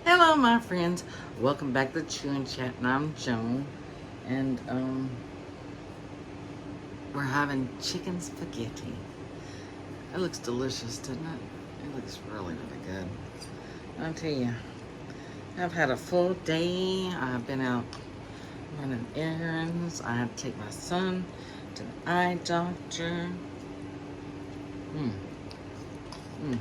Hello, my friends. Welcome back to Chew&Chat, and I'm Joan. And we're having chicken spaghetti. It looks delicious, doesn't it? It looks really, really good. I'll tell you, I've had a full day. I've been out running errands. I had to take my son to the eye doctor. Mm. Mm.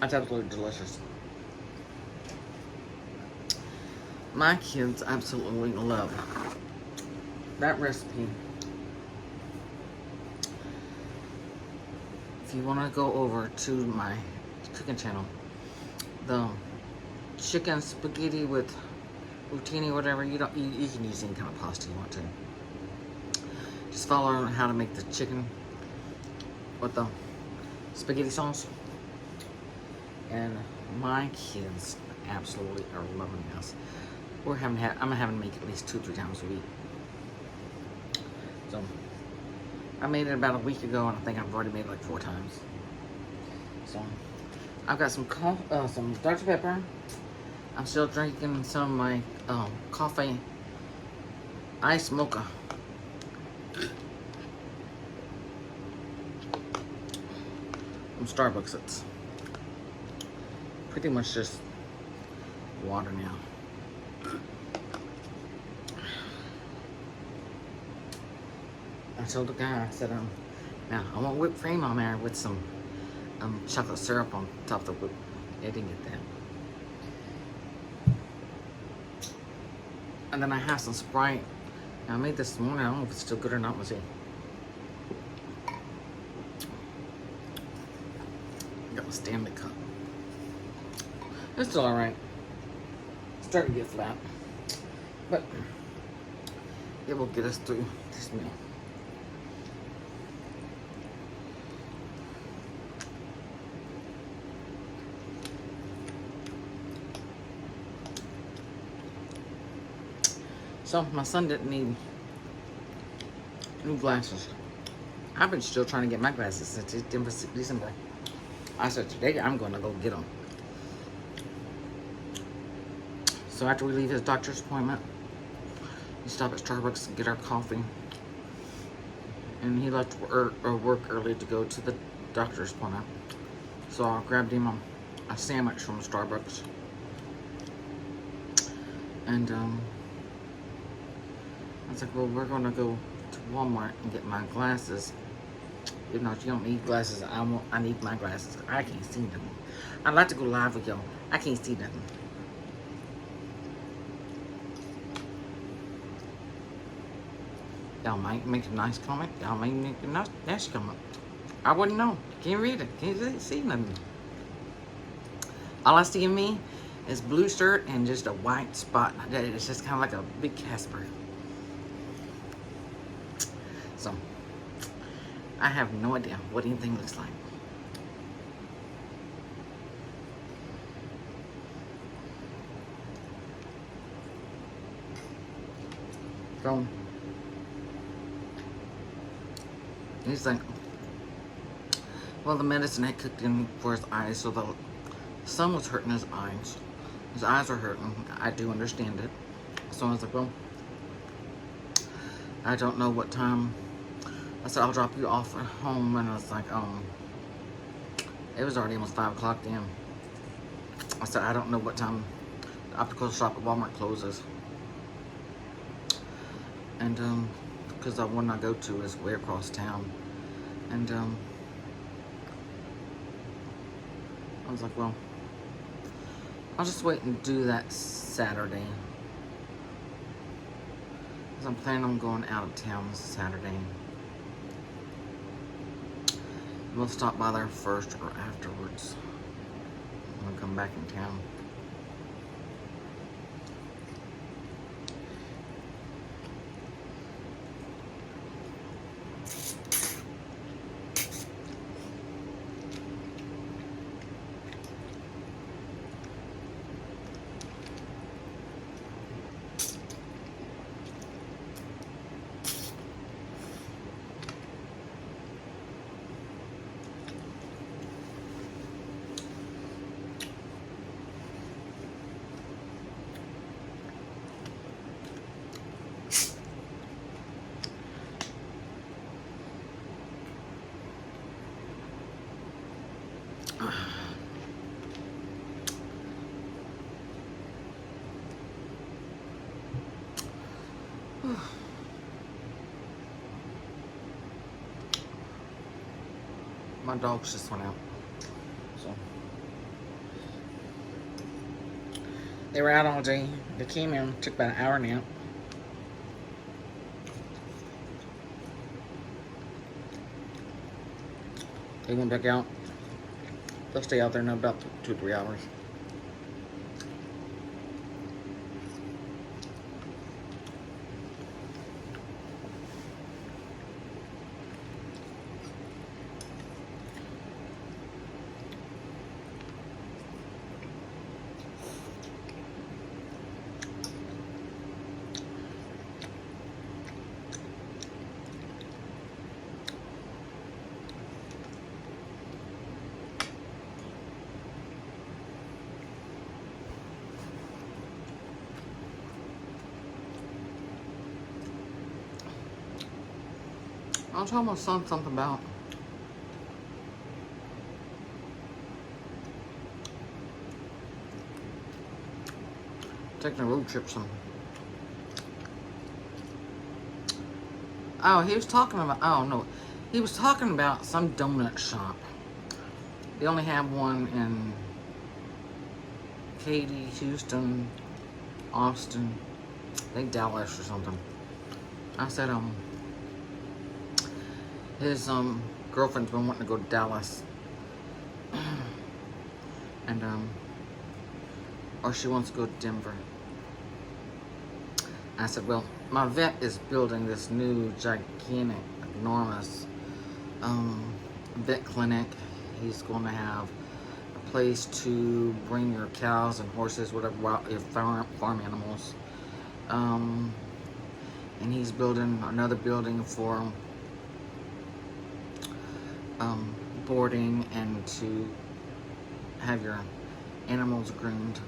That's absolutely delicious. My kids absolutely love that recipe. If you want to go over to my cooking channel, the chicken spaghetti with rotini, whatever, you can use any kind of pasta you want to. Just follow how to make the chicken with the spaghetti sauce. And my kids absolutely are loving this. I'm having to make it at least 2 or 3 times a week. So I made it about a week ago, and I think I've already made it like 4 times. So I've got some Dr. Pepper. I'm still drinking some of my coffee ice mocha. From Starbucks. It's pretty much just water now. I told the guy, I said, now I want whipped cream on there with some chocolate syrup on top of the whip. They didn't get that. And then I have some Sprite. Now, I made this morning. I don't know if it's still good or not. Let's see. Got my Stanley cup. It's still alright. Starting to get flat. But it will get us through this meal. So my son didn't need new glasses. I've been still trying to get my glasses since December. I said today I'm going to go get them. So after we leave his doctor's appointment, we stop at Starbucks and get our coffee. And he left work early to go to the doctor's appointment. So I grabbed him a sandwich from Starbucks. And I was like, well, we're going to go to Walmart and get my glasses. You know, if you don't need glasses, I need my glasses. I can't see nothing. I'd like to go live with y'all. I can't see nothing. Y'all might make a nice comment. Y'all might make a nice comment. I wouldn't know. Can't read it. Can't see nothing. All I see in me is blue shirt and just a white spot. It's just kind of like a big Casper. So, I have no idea what anything looks like. So, he's like, well, the medicine had kicked in for his eyes, so the sun was hurting his eyes. His eyes are hurting. I do understand it. So I was like, well, I don't know what time. I said, I'll drop you off at home. And I was like, it was already almost 5 o'clock then. I said, I don't know what time the optical shop at Walmart closes. And, because the one I go to is way across town. And, I was like, well, I'll just wait and do that Saturday. Because I'm planning on going out of town Saturday. We'll stop by there first or afterwards. When I come back in town. My dogs just went out. So they were out all day. They came in, took about an hour nap. They went back out. They'll stay out there in about 2 or 3 hours. I was telling my son something about taking a road trip some. Oh, he was talking about, oh no, he was talking about some donut shop. They only have one in Katy, Houston, Austin, I think Dallas or something. I said, his girlfriend's been wanting to go to Dallas, and or she wants to go to Denver. I said, well, my vet is building this new gigantic, enormous vet clinic. He's going to have a place to bring your cows and horses, whatever, your farm animals. And he's building another building for boarding and to have your animals groomed.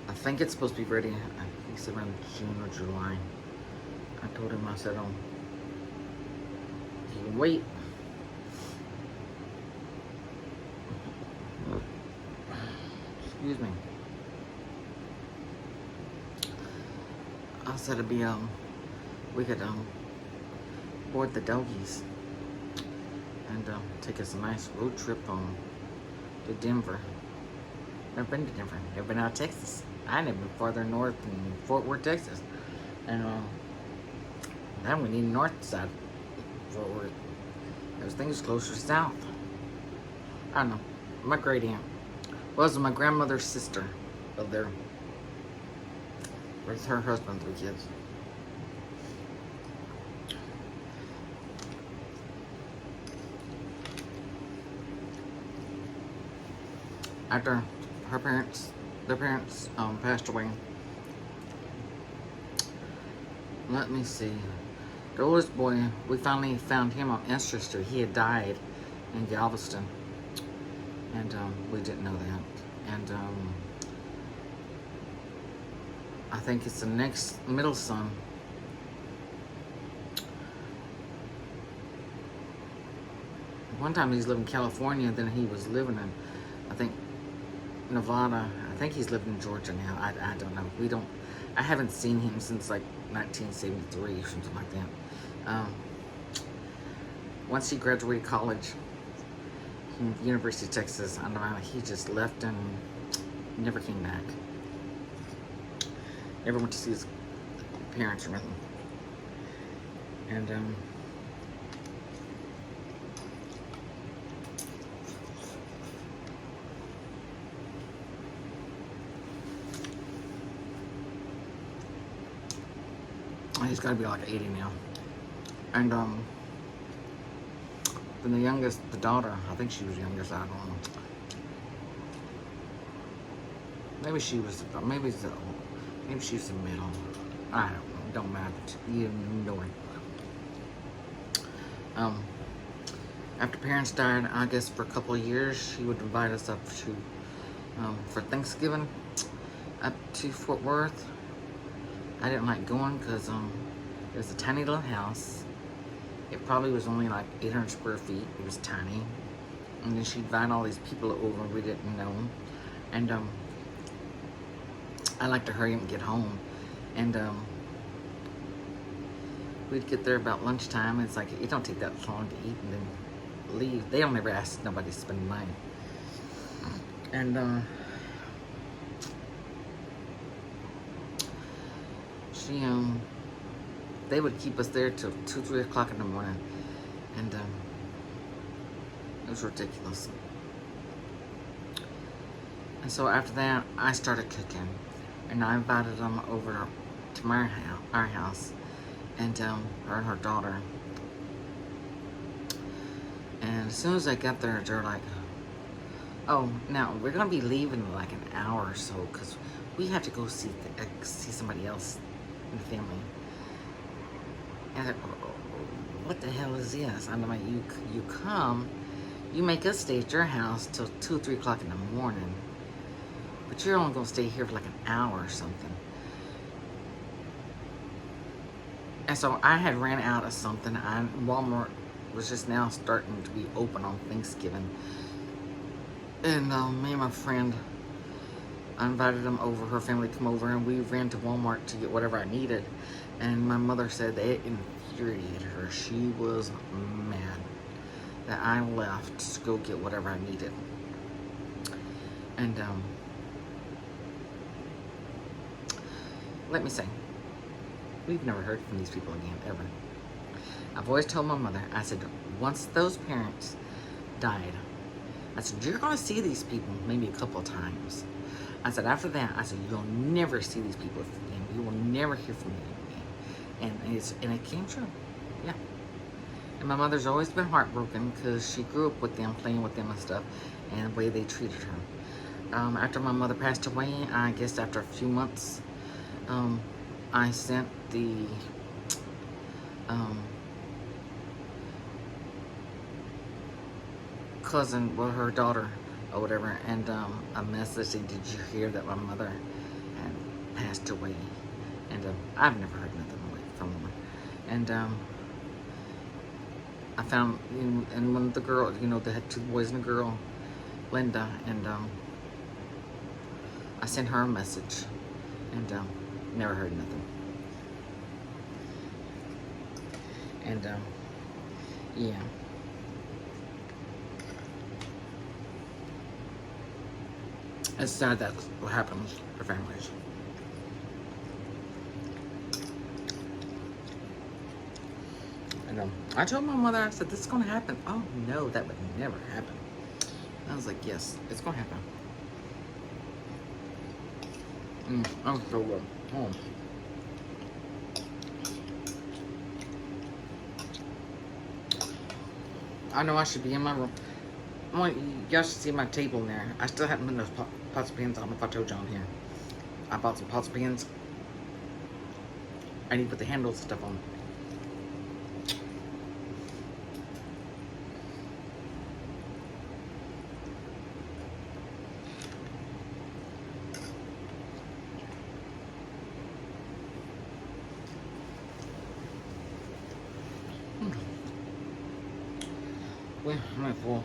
I think it's supposed to be ready, he said around June or July. I told him, I said, you can wait. Excuse me. I said it'd be, we could, board the doggies and, take us a nice road trip, to Denver. Never been to Denver. Never been out of Texas. I never been farther north than Fort Worth, Texas. And, now we need north side Fort Worth. Everything's closer south. I don't know. My great aunt was my grandmother's sister lived there with her husband, 3 kids. After their parents passed away. Let me see. The oldest boy, we finally found him on Ancestry. He had died in Galveston, and we didn't know that. And I think it's the next middle son. One time he's living in California, then he was living in, I think, Nevada. I think he's living in Georgia now. I don't know. I haven't seen him since like 1973 or something like that. Once he graduated college from the University of Texas, I don't know, he just left and never came back. Never went to see his parents or anything. And he's got to be like 80 now. And then the youngest, the daughter, I think she was youngest, I don't know. Maybe she was the middle. I don't know, it don't matter. You know it. After parents died, I guess for a couple of years, she would invite us up to, for Thanksgiving, up to Fort Worth. I didn't like going because it was a tiny little house. It probably was only like 800 square feet. It was tiny. And then she'd invite all these people over we didn't know. And I like to hurry up and get home. And we'd get there about lunchtime. It's like, it don't take that long to eat and then leave. They don't ever ask nobody to spend money. And she, they would keep us there till 2, 3 o'clock in the morning. And it was ridiculous. And so after that, I started cooking. And I invited them over to our house. And her and her daughter. And as soon as I got there, they're like, oh, now we're gonna be leaving in like an hour or so because we have to go see somebody else in the family. And I'm like, what the hell is this? I'm like, you come, you make us stay at your house till 2, 3 o'clock in the morning, but you're only gonna stay here for like an hour or something. And so I had ran out of something. Walmart was just now starting to be open on Thanksgiving. And me and my friend, I invited them over, her family to come over, and we ran to Walmart to get whatever I needed. And my mother said that it infuriated her. She was mad that I left to go get whatever I needed. And let me say, we've never heard from these people again, ever. I've always told my mother, I said, once those parents died, I said, you're going to see these people maybe a couple of times. I said, after that, I said, you'll never see these people again. You will never hear from them again. And it came true. Yeah. And my mother's always been heartbroken because she grew up with them, playing with them and stuff, and the way they treated her. After my mother passed away, I guess after a few months, I sent the cousin, well, her daughter or whatever, and a message saying, did you hear that my mother had passed away? And I've never heard nothing from her. And I found, and one of the girls, they had 2 boys and a girl, Linda, and I sent her a message, and never heard nothing. And yeah. It's sad that what happens to families. And I told my mother, I said, this is going to happen. Oh, no, that would never happen. I was like, yes, it's going to happen. That was so good. Oh. I know I should be in my room. Y'all should see my table in there. I still haven't put those pots and pans on if I told you on here. I bought some pots and pans. I need to put the handles and stuff on. Well, I'm at full.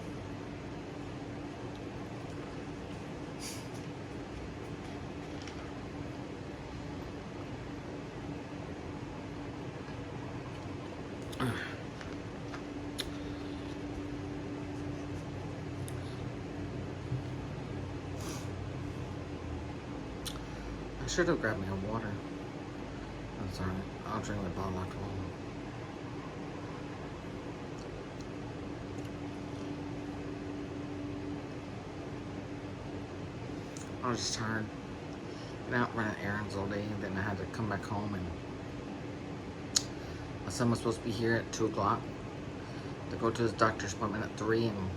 I should have grabbed me a water. I'm sorry. I'll drink the bottle after all. I was just tired. Been out running errands all day, and then I had to come back home, and my son was supposed to be here at 2 o'clock to go to his doctor's appointment at 3, and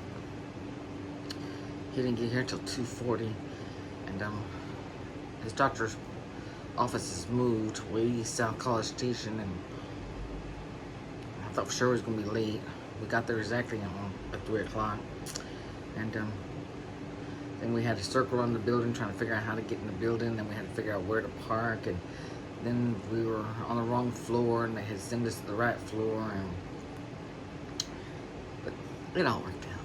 he didn't get here till 2:40, and his doctor's office is moved way South College Station, and I thought for sure it was going to be late. We got there exactly at 3 o'clock, and then we had to circle around the building trying to figure out how to get in the building. Then we had to figure out where to park, and then we were on the wrong floor, and they had sent us to the right floor, but it all worked out.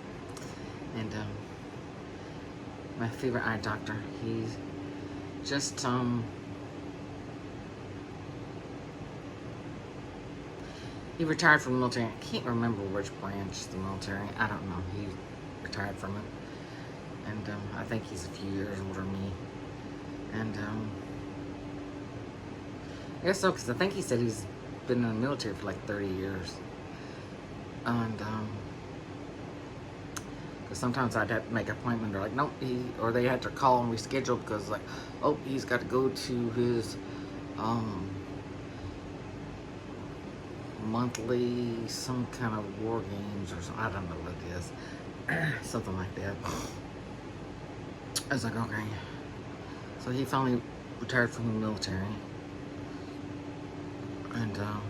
And my favorite eye doctor, just he retired from the military. I can't remember which branch of the military. I don't know. He retired from it. And I think he's a few years older than me. And I guess so, because I think he said he's been in the military for like 30 years. And because sometimes I'd have to make an appointment. They're like, nope, or they had to call and reschedule because like, oh, he's got to go to his monthly some kind of war games or something. I don't know what it is. Something like that. I was like, okay. So he finally retired from the military. And I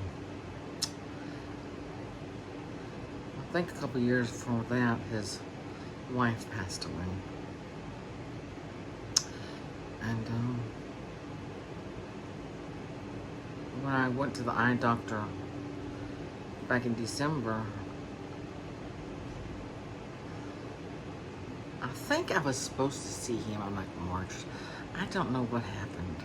think a couple years before that, his wife passed away. And when I went to the eye doctor back in December, I think I was supposed to see him on like March. I don't know what happened.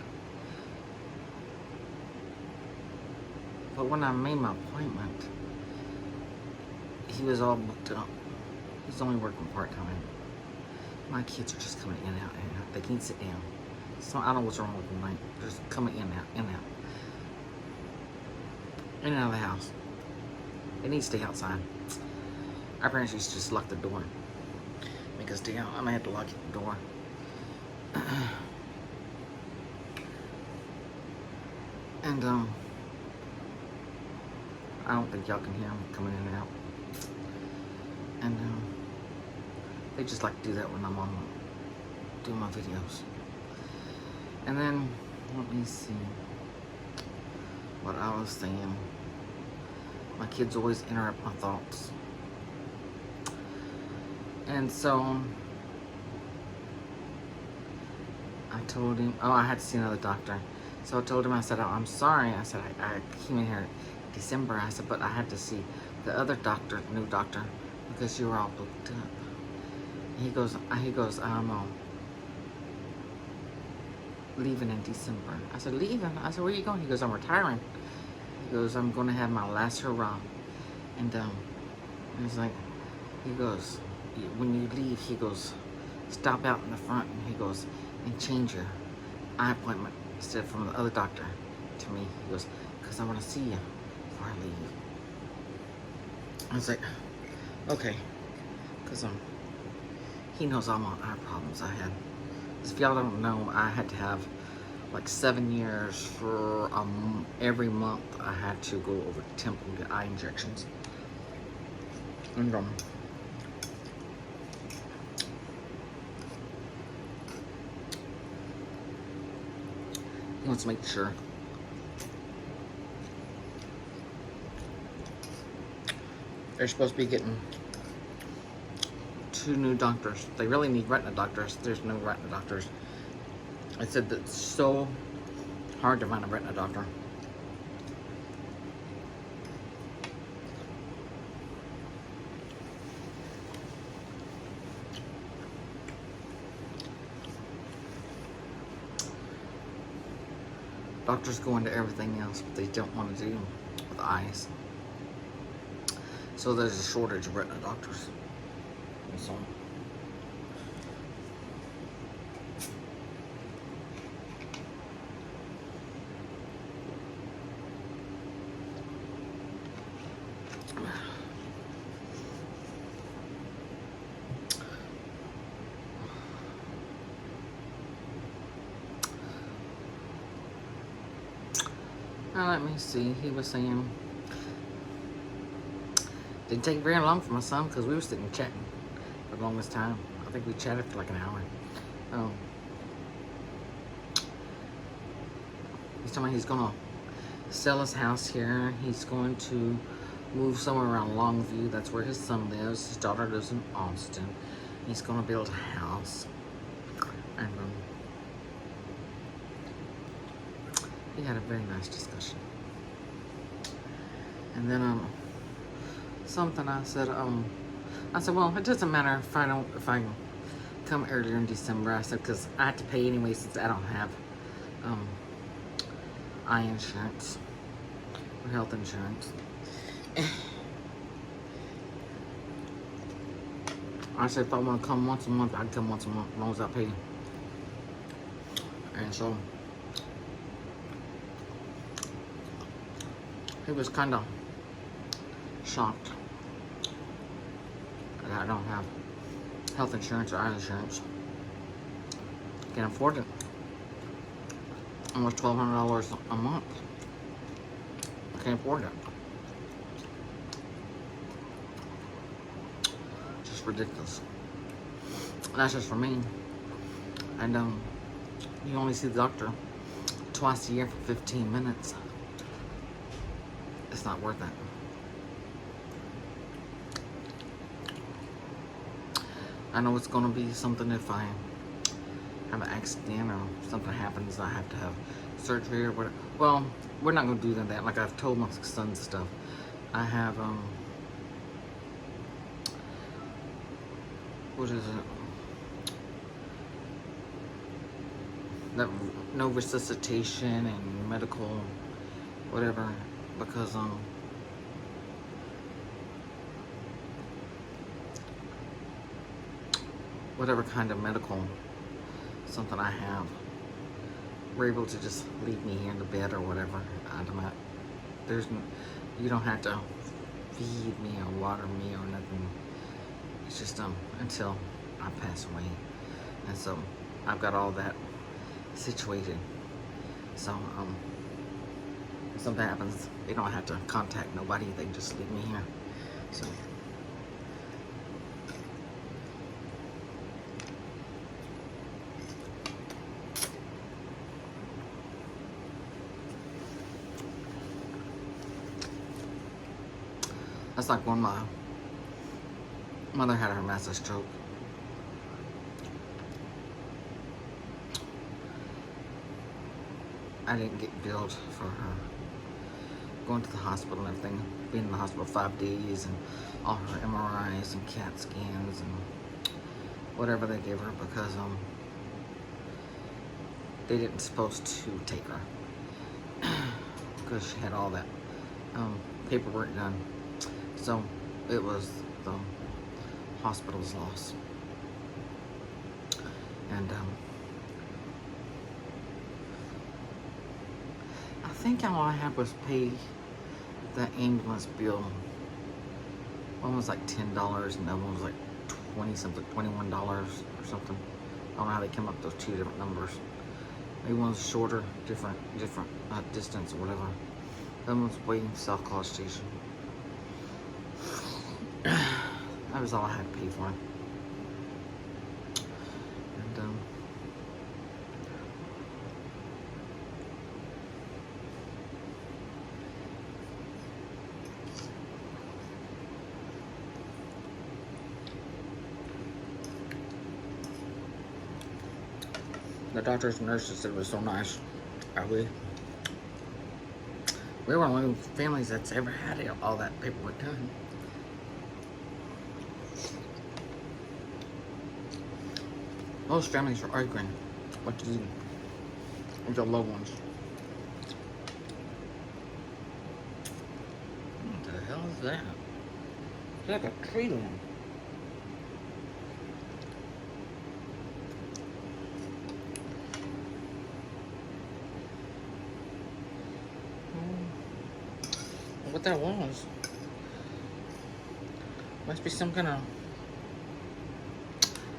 But when I made my appointment, he was all booked up. He's only working part-time. My kids are just coming in and out, in and out. They can't sit down. So I don't know what's wrong with them. Like, just coming in and out, in and out. In and out of the house. They need to stay outside. Our parents used to just lock the door. Make us stay out. I'm gonna have to lock the door. And I don't think y'all can hear them coming in and out. And they just like to do that when I'm on doing my videos. And then let me see what I was saying. My kids always interrupt my thoughts. And so I told him, oh, I had to see another doctor. So I told him, I said, oh, I'm sorry. I said, I came in here in December. I said, but I had to see the other doctor, new doctor, because you were all booked up. He goes, I'm leaving in December. I said, leaving? I said, where are you going? He goes, I'm retiring. He goes, I'm going to have my last hurrah. And he's like, he goes, when you leave, he goes, stop out in the front, and he goes, and change your eye appointment instead from the other doctor to me. He goes, because I want to see you before I leave. I was like, okay, because he knows all my eye problems I had. If y'all don't know, I had to have like 7 years for every month I had to go over to Temple and get eye injections. And he wants to make sure. They're supposed to be getting 2 new doctors. They really need retina doctors. There's no retina doctors. I said that it's so hard to find a retina doctor. Doctors go into everything else, but they don't want to do with eyes. So there's a shortage of retina doctors. And so now let me see. He was saying didn't take very long for my son because we were sitting chatting for the longest time. I think we chatted for like an hour. He's telling me he's gonna sell his house here. He's going to move somewhere around Longview. That's where his son lives. His daughter lives in Austin. He's gonna build a house. And we had a very nice discussion. And then something I said, well, it doesn't matter if I come earlier in December. I said, because I had to pay anyway since I don't have eye insurance or health insurance. I said if I want to come once a month, I'd come once a month as long as I pay. And so he was kind of shocked that I don't have health insurance or eye insurance. Can't afford it. Almost $1,200 a month. I can't afford it. Just ridiculous. And that's just for me. And you only see the doctor twice a year for 15 minutes. It's not worth it. I know it's gonna be something if I have an accident or something happens, I have to have surgery or whatever. Well, we're not gonna do that. Like I've told my son stuff. I have what is it? That no resuscitation and medical whatever, because whatever kind of medical something I have, we're able to just leave me here in the bed or whatever. You don't have to feed me or water me or nothing. It's just until I pass away. And so I've got all that situated. So if something happens, they don't have to contact nobody. They just leave me here. So that's like when my mother had her massive stroke. I didn't get billed for her going to the hospital and everything, being in the hospital 5 days and all her MRIs and CAT scans and whatever they gave her, because they didn't supposed to take her because she had all that paperwork done. So it was the hospital's loss. And I think all I had was pay the ambulance bill. One was like $10 and the other one was like 20 something, $21 or something. I don't know how they came up with those two different numbers. Maybe one's shorter, different distance or whatever. The other one's way South College Station. That was all I had to pay for. And the doctors and nurses said it was so nice. We were one of the only families that's ever had all that paperwork done. Most families are arguing what to do with their loved ones. What the hell is that? It's like a tree limb. What that was? Must be some kind of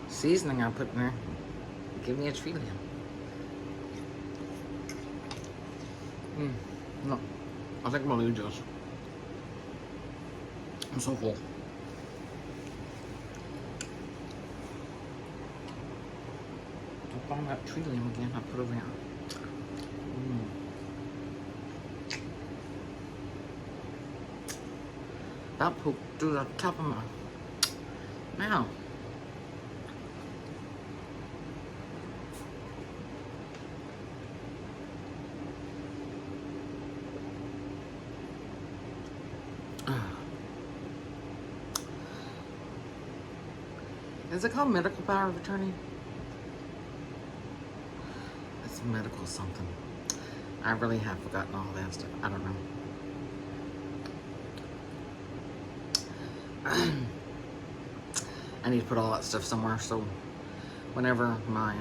seasoning I put in there. Give me a tree limb. No, I think I'm gonna leave this. I'm so full. I found that tree limb again. I put it over here. That pooped through the top of my mouth. Is it called medical power of attorney? It's medical something. I really have forgotten all that stuff. I don't know. I need to put all that stuff somewhere so whenever my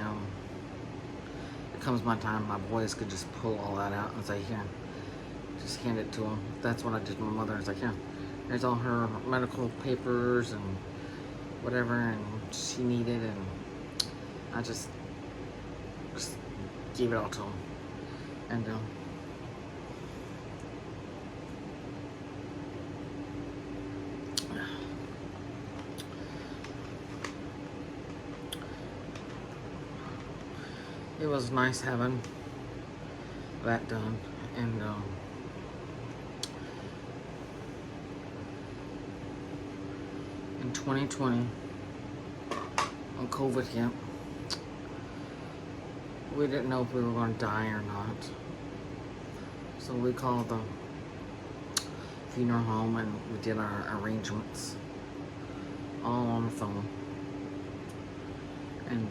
it comes my time, my boys could just pull all that out and say, here, just hand it to them. That's what I did with my mother. It's like, yeah, here's all her medical papers and whatever, and she needed, and I just gave it all to them. And it was nice having that done. And in 2020, when COVID hit, we didn't know if we were going to die or not. So we called the funeral home and we did our arrangements all on the phone. And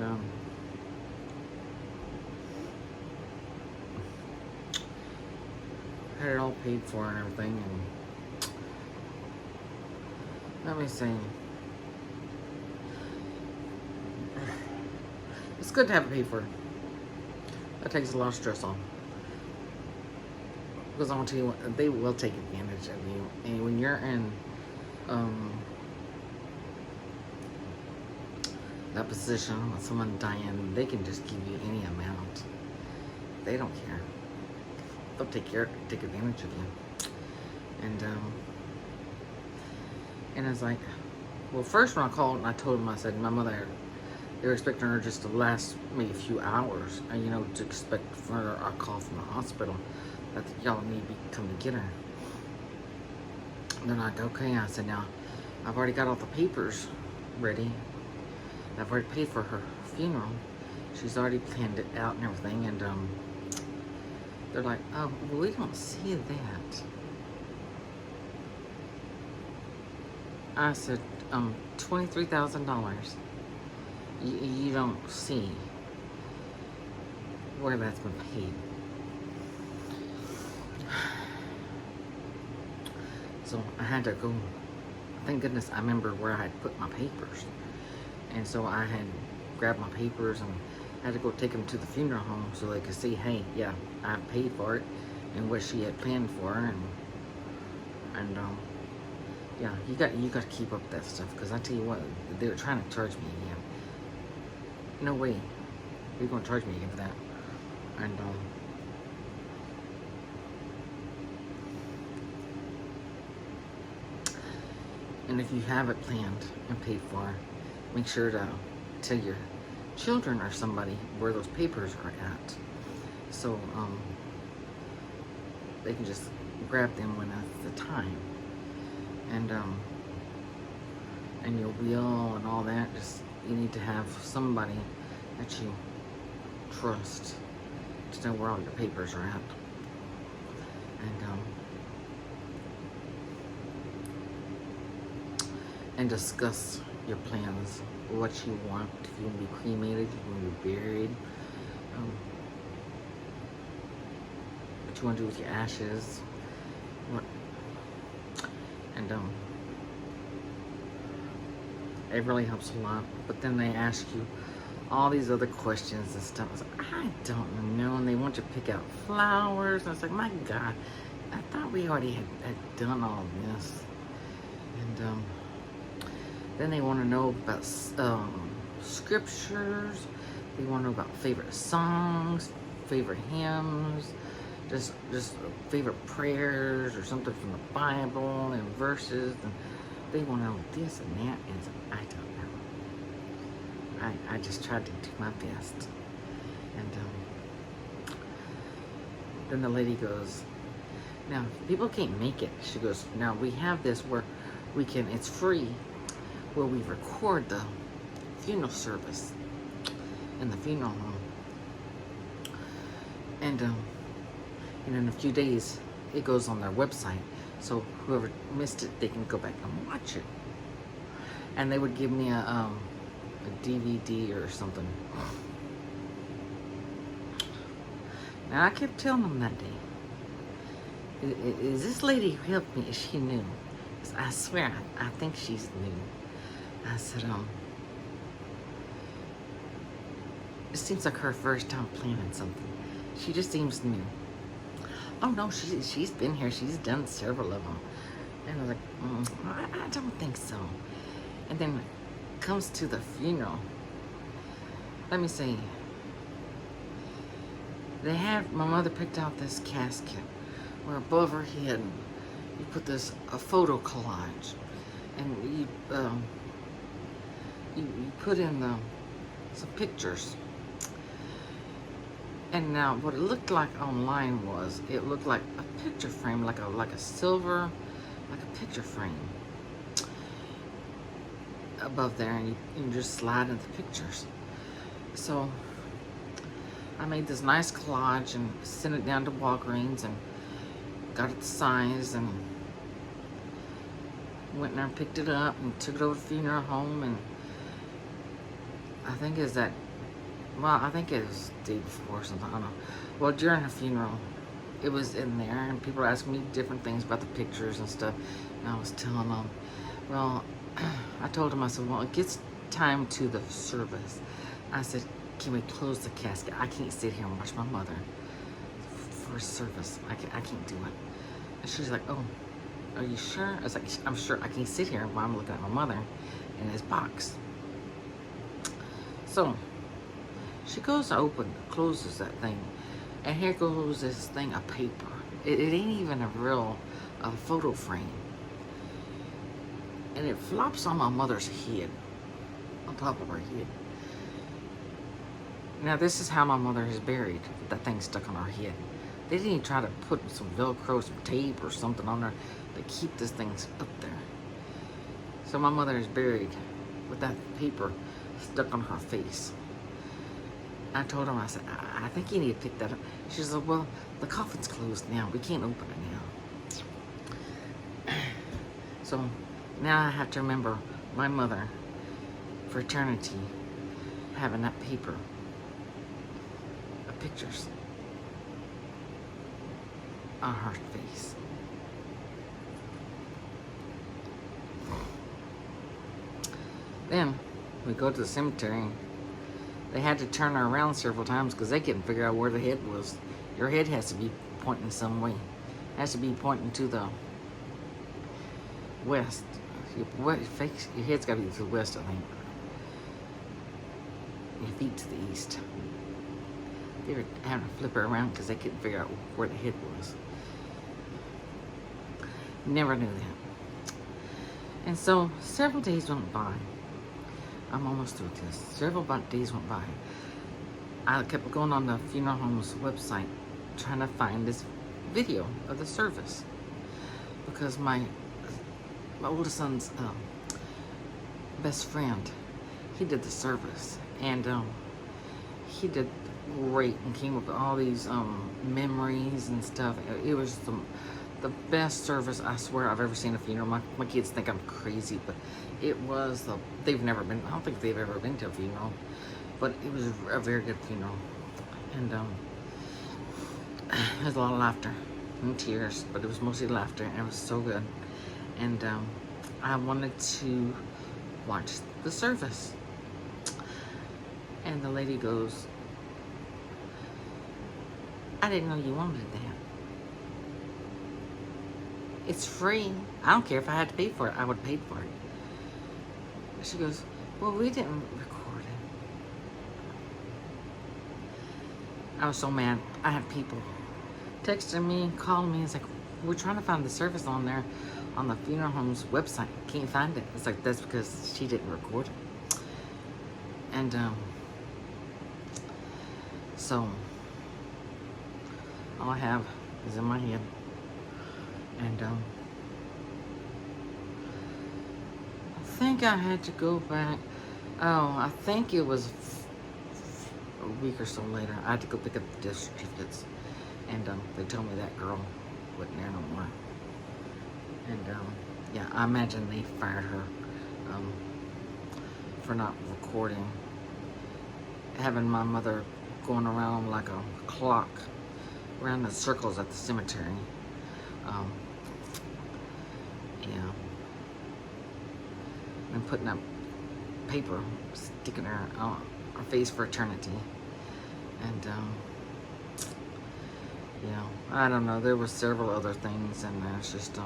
had it all paid for and everything. And let me see. It's good to have it paid for. That takes a lot of stress off. Because I want to tell you what, they will take advantage of you. And when you're in that position with someone dying, they can just give you any amount. They don't care. They'll take advantage of you. And it's like, well, first when I called and I told them, I said, my mother, they were expecting her just to last maybe a few hours, and to expect for a call from the hospital that y'all need to come to get her. And they're like, okay. I said, now, I've already got all the papers ready. I've already paid for her funeral. She's already planned it out and everything. And they're like, oh, well, we don't see that. I said, $23,000. You don't see where that's been paid. So I had to go. Thank goodness I remember where I had put my papers. And so I had grabbed my papers and had to go take them to the funeral home so they could see, hey, yeah, I paid for it and what she had planned for her. And yeah, you got to keep up that stuff, because I tell you what, they were trying to charge me again. No way, you're gonna charge me again for that. And if you have it planned and paid for, make sure to tell your children or somebody where those papers are at, so they can just grab them when that's the time. And your will and all that, just, you need to have somebody that you trust to know where all your papers are at. And discuss your plans, what you want, if you want to be cremated, if you want to be buried, what you want to do with your ashes, it really helps a lot. But then they ask you all these other questions and stuff. I was like, I don't know. And they want you to pick out flowers. And I was like, my God, I thought we already had done all this. And then they want to know about scriptures. They want to know about favorite songs, favorite hymns, just favorite prayers or something from the Bible and verses. And they want to know this and that, and I don't know. I just tried to do my best. And then the lady goes, now, people can't make it. She goes, now we have this where we can, it's free, where we record the funeral service in the funeral home. And in a few days, it goes on their website. So whoever missed it, they can go back and watch it. And they would give me a a DVD or something. Now I kept telling them that day, is this lady who helped me, is she new? I swear, I think she's new. I said, it seems like her first time planning something. She just seems new. Oh no, she's been here. She's done several of them. And I was like, I don't think so. And then comes to the funeral. Let me see. They had, my mother picked out this casket where above her head you put a photo collage, and you put in some pictures. And now what it looked like online was, it looked like a picture frame, like a silver, like a picture frame above there, and you just slide into pictures. So I made this nice collage and sent it down to Walgreens and got it sized, and went in there and picked it up and took it over to the funeral home. And I think it was the day before or something, I don't know. Well, during the funeral, it was in there, and people were asking me different things about the pictures and stuff. And I was telling them, well, I told them, I said, well, it gets time to the service. I said, can we close the casket? I can't sit here and watch my mother for a service. I can't do it. And she's like, oh, are you sure? I was like, I'm sure. I can't sit here while I'm looking at my mother in this box. So she goes to closes that thing, and here goes this thing of paper. It ain't even a real photo frame. And it flops on my mother's head, on top of her head. Now this is how my mother is buried, with that thing stuck on her head. They didn't even try to put some Velcro, some tape or something on there to keep this thing up there. So my mother is buried with that paper stuck on her face. I told her, I said, I think you need to pick that up. She said, well, the coffin's closed now. We can't open it now. So now I have to remember my mother for eternity having that paper of pictures on her face. Then we go to the cemetery. They had to turn her around several times because they couldn't figure out where the head was. Your head has to be pointing some way. It has to be pointing to the west. Your head's got to be to the west, I think. Your feet to the east. They were having to flip her around because they couldn't figure out where the head was. Never knew that. And so several days went by. I'm almost through with this. Several days went by. I kept going on the funeral home's website trying to find this video of the service, because my oldest son's best friend, he did the service, and he did great and came up with all these memories and stuff. It was the best service, I swear, I've ever seen a funeral. My kids think I'm crazy, but it was they've never been, I don't think they've ever been to a funeral, but it was a very good funeral. And there's a lot of laughter and tears, but it was mostly laughter, and it was so good. And I wanted to watch the service. And the lady goes, I didn't know you wanted that. It's free. I don't care if I had to pay for it. I would have paid for it. She goes, well, we didn't record it. I was so mad. I had people texting me, calling me. It's like, we're trying to find the service on there, on the funeral home's website. Can't find it. It's like, that's because she didn't record it. And so all I have is in my head. And I think I had to go back. Oh, I think it was a week or so later. I had to go pick up the death certificates, and they told me that girl wasn't there no more. And yeah, I imagine they fired her for not recording. Having my mother going around like a clock, around in circles at the cemetery. Yeah. And putting up paper, sticking her face for eternity. And, yeah, I don't know. There were several other things, and it's just,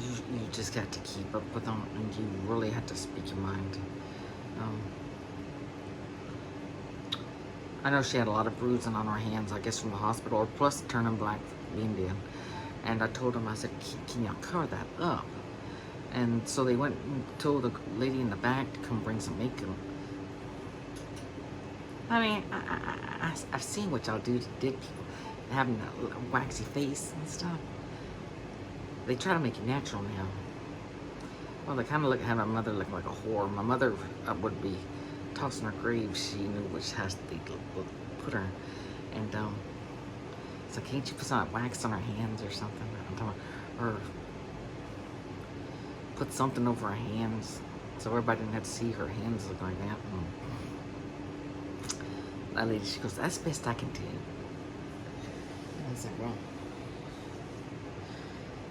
you just got to keep up with them, and you really have to speak your mind. I know she had a lot of bruising on her hands, I guess, from the hospital, or plus turning black being dead. And I told them, I said, can y'all cover that up? And so they went and told the lady in the back to come bring some makeup. I mean, I've seen what y'all do to dead people, having a waxy face and stuff. They try to make it natural now. Well, they kind of have my mother look like a whore. My mother would be tossing her grave. She knew which house they put her. And so can't you put some wax on her hands or something? Or put something over her hands so everybody didn't have to see her hands look like that. And that lady, she goes, that's the best I can do. And I was like, well,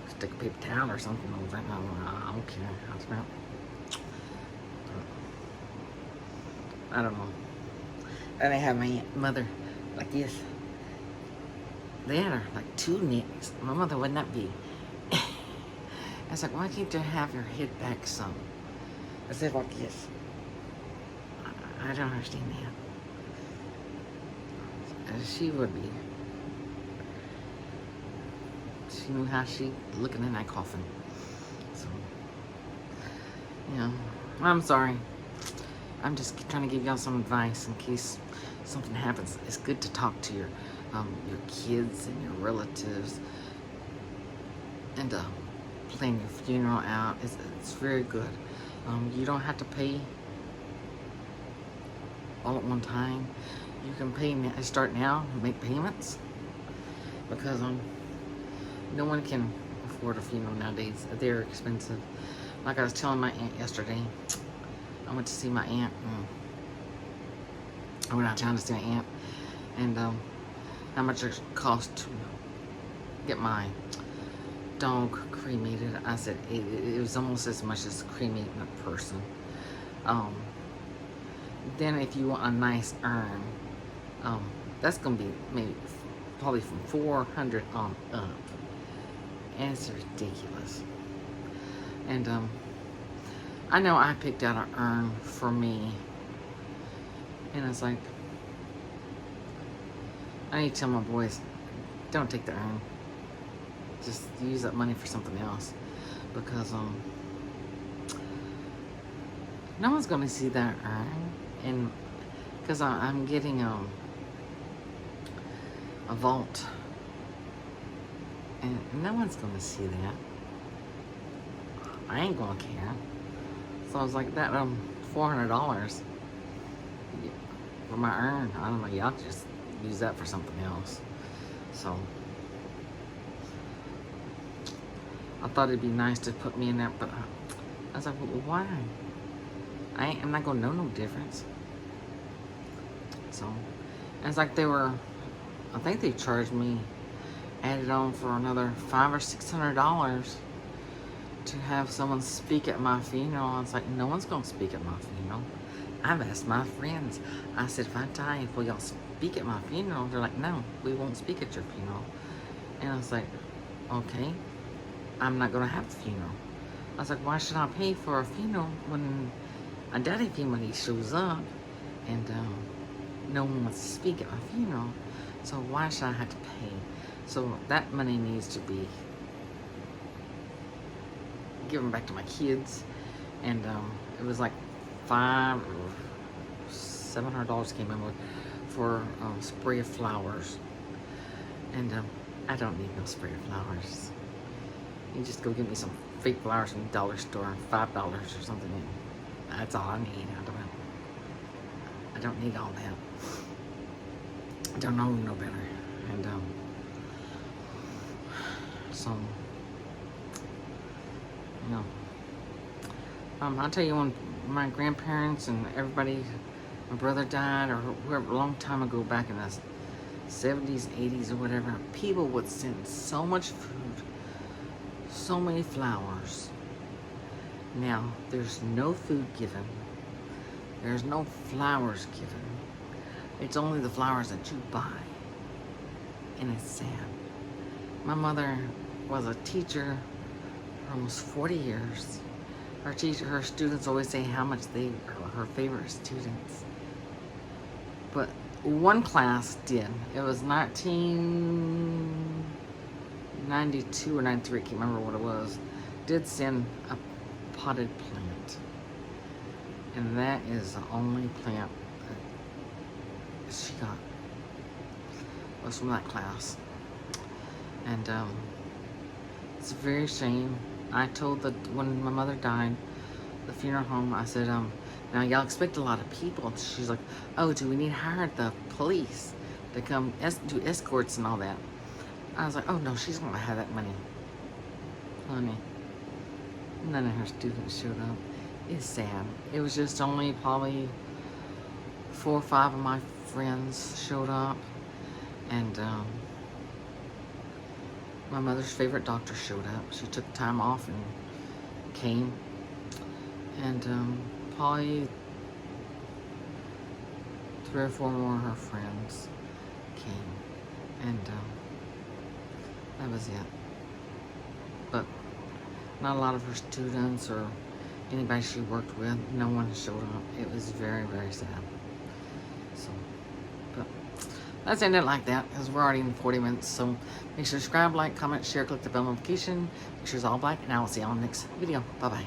stick a paper towel or something over it. I don't care. I don't know. And I have my mother like this. They had her like two necks. My mother wouldn't that be. I was like, why can't you have your head back some? I said like this. I don't understand that. She would be. She knew how she looking in that coffin. So, yeah. I'm sorry. I'm just trying to give y'all some advice in case something happens. It's good to talk to your kids and your relatives and plan your funeral out. It's very good. You don't have to pay all at one time. You can pay start now and make payments because no one can afford a funeral nowadays. They're expensive. Like I was telling my aunt yesterday, I went to see my aunt. I went out of town to see my aunt, and how much it cost to get my dog cremated. I said it was almost as much as cremating a person. Then if you want a nice urn, that's gonna be probably from $400 on up, and it's ridiculous. And I know I picked out an urn for me, and it's like, I need to tell my boys, don't take the urn. Just use that money for something else, because no one's gonna see that urn, and because I'm getting a vault, and no one's gonna see that. I ain't gonna care. So I was like, that $400 for my urn, I don't know, y'all just use that for something else. So I thought it'd be nice to put me in that, but I was like, well, why? I'm not gonna know no difference. So, and it's like I think they charged me, added on for another $500 or $600 to have someone speak at my funeral. I was like, no one's gonna speak at my funeral. I've asked my friends. I said, if I die, will y'all speak at my funeral? They're like, no, we won't speak at your funeral. And I was like, okay, I'm not gonna have a funeral. I was like, why should I pay for a funeral when a daddy family shows up and no one wants to speak at my funeral? So why should I have to pay? So that money needs to be given back to my kids. And it was like $500 or $700 came in with for spray of flowers. And I don't need no spray of flowers. You just go get me some fake flowers from the dollar store, $5 or something. That's all I need out of it. I don't need all that. I don't know no better. And so, you know, I'll tell you, when my grandparents and everybody, my brother died, or whoever, a long time ago, back in the 70s, 80s, or whatever, people would send so much food, so many flowers. Now, there's no food given. There's no flowers given. It's only the flowers that you buy. And it's sad. My mother was a teacher for almost 40 years. Her students always say how much they are her favorite students. But one class did. It was 1992 or 93, I can't remember what it was. Did send a potted plant. And that is the only plant that she got. Was from that class. And it's a very shame. I told when my mother died, the funeral home, I said, now y'all expect a lot of people. She's like, oh, do we need to hire the police to come do escorts and all that? I was like, oh no, she's gonna have that money. Honey, none of her students showed up. It's sad. It was just only probably 4 or 5 of my friends showed up. And my mother's favorite doctor showed up. She took time off and came. And probably 3 or 4 more of her friends came. And that was it. But not a lot of her students or anybody she worked with, no one showed up. It was very, very sad. So, but let's end it like that, because we're already in 40 minutes. So make sure to subscribe, like, comment, share, click the bell notification. Make sure it's all black, and I will see you on the next video. Bye-bye.